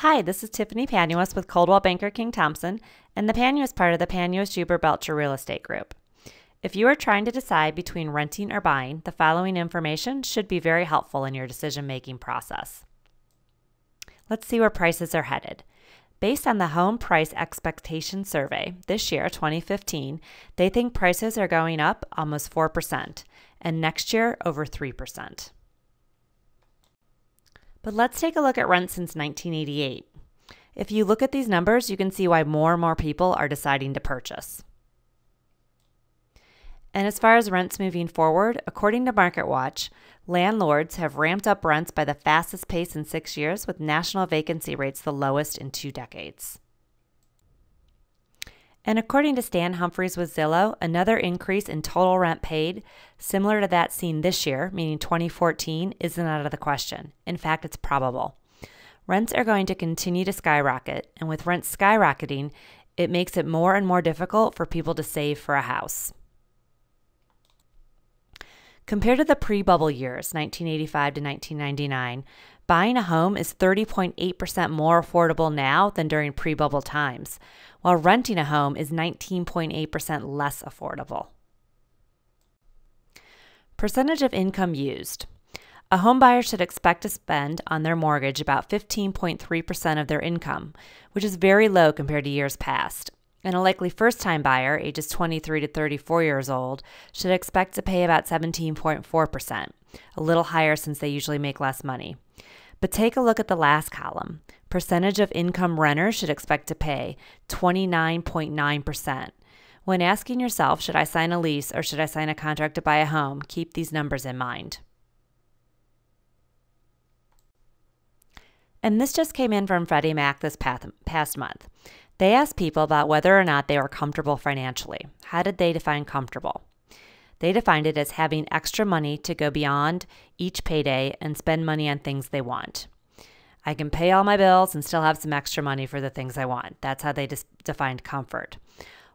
Hi, this is Tiffany Panhuis with Coldwell Banker King Thompson, and the Panhuis part of the Panhuis Belcher Real Estate Group. If you are trying to decide between renting or buying, the following information should be very helpful in your decision-making process. Let's see where prices are headed. Based on the Home Price Expectation Survey, this year, 2015, they think prices are going up almost 4%, and next year, over 3%. But let's take a look at rents since 1988. If you look at these numbers, you can see why more and more people are deciding to purchase. And as far as rents moving forward, according to MarketWatch, landlords have ramped up rents by the fastest pace in 6 years, with national vacancy rates the lowest in 2 decades. And according to Stan Humphries with Zillow, another increase in total rent paid, similar to that seen this year, meaning 2014, isn't out of the question. In fact, it's probable. Rents are going to continue to skyrocket, and with rents skyrocketing, it makes it more and more difficult for people to save for a house. Compared to the pre-bubble years, 1985 to 1999, buying a home is 30.8% more affordable now than during pre-bubble times, while renting a home is 19.8% less affordable. Percentage of income used. A home buyer should expect to spend on their mortgage about 15.3% of their income, which is very low compared to years past. And a likely first-time buyer, ages 23 to 34 years old, should expect to pay about 17.4%, a little higher since they usually make less money. But take a look at the last column. Percentage of income renters should expect to pay 29.9%. When asking yourself, should I sign a lease or should I sign a contract to buy a home, keep these numbers in mind. And this just came in from Freddie Mac this past month. They asked people about whether or not they were comfortable financially. How did they define comfortable? They defined it as having extra money to go beyond each payday and spend money on things they want. I can pay all my bills and still have some extra money for the things I want. That's how they defined comfort.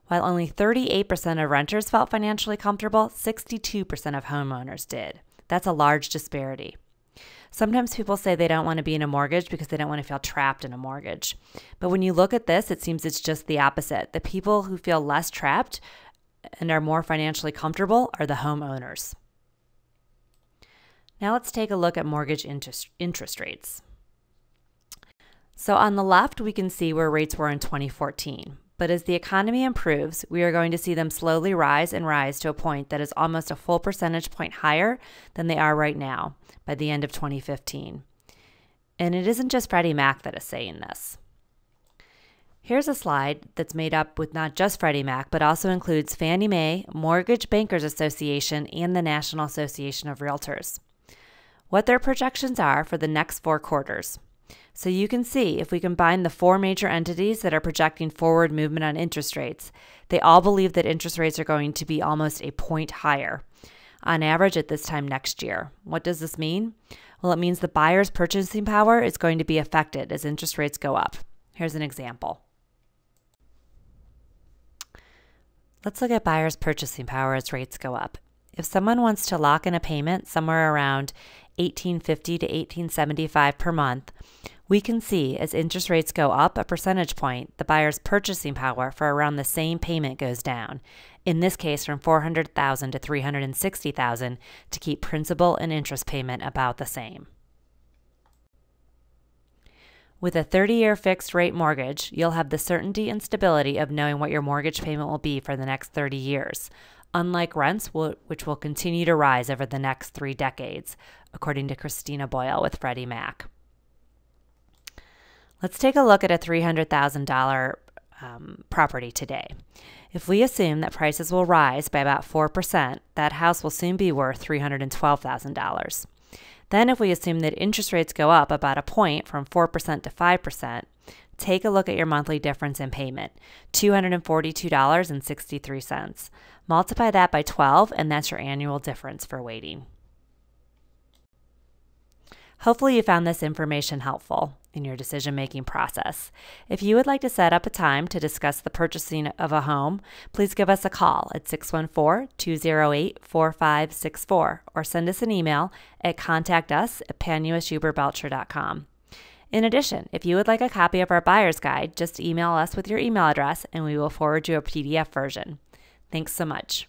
While only 38% of renters felt financially comfortable, 62% of homeowners did. That's a large disparity. Sometimes people say they don't want to be in a mortgage because they don't want to feel trapped in a mortgage. But when you look at this, it seems it's just the opposite. The people who feel less trapped and are more financially comfortable are the homeowners. Now let's take a look at mortgage interest rates. So on the left, we can see where rates were in 2014. But as the economy improves, we are going to see them slowly rise and rise to a point that is almost a full percentage point higher than they are right now by the end of 2015. And it isn't just Freddie Mac that is saying this. Here's a slide that's made up with not just Freddie Mac, but also includes Fannie Mae, Mortgage Bankers Association, and the National Association of Realtors. What their projections are for the next 4 quarters. So you can see if we combine the 4 major entities that are projecting forward movement on interest rates, they all believe that interest rates are going to be almost a point higher on average at this time next year. What does this mean? Well, it means the buyer's purchasing power is going to be affected as interest rates go up. Here's an example. Let's look at buyer's purchasing power as rates go up. If someone wants to lock in a payment somewhere around $1,850 to $1,875 per month, we can see as interest rates go up a percentage point, the buyer's purchasing power for around the same payment goes down, in this case from $400,000 to $360,000 to keep principal and interest payment about the same. With a 30-year fixed rate mortgage, you'll have the certainty and stability of knowing what your mortgage payment will be for the next 30 years, unlike rents, which will continue to rise over the next 3 decades, according to Christina Boyle with Freddie Mac. Let's take a look at a $300,000 property today. If we assume that prices will rise by about 4%, that house will soon be worth $312,000. Then if we assume that interest rates go up about a point from 4% to 5%, take a look at your monthly difference in payment, $242.63. Multiply that by 12, and that's your annual difference for waiting. Hopefully you found this information helpful in your decision-making process. If you would like to set up a time to discuss the purchasing of a home, please give us a call at 614-208-4564 or send us an email at contactus@panhuishuberbelcher.com. In addition, if you would like a copy of our buyer's guide, just email us with your email address and we will forward you a PDF version. Thanks so much.